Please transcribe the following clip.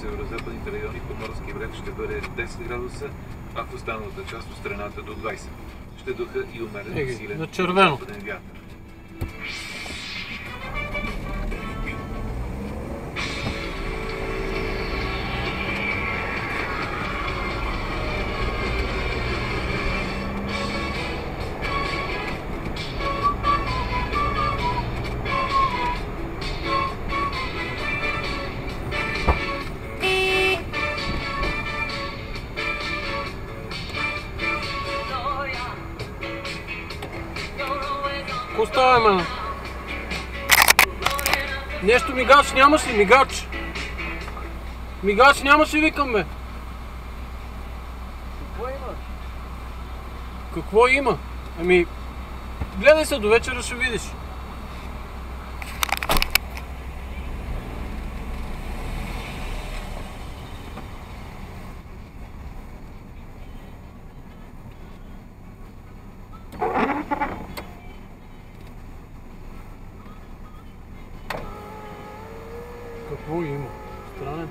северо-западните райони по морски бряг ще бъде 10 градуса, а в останалата част от страната до 20. Ще духа и умерен силен на червено западен вятър. Какво става, ме? Нещо мигач нямаш ли? Мигач? Мигач нямаш ли, викам, бе? Какво има? Какво има? Ами, гледай се, до вечера ще видиш. Какво има? Странен.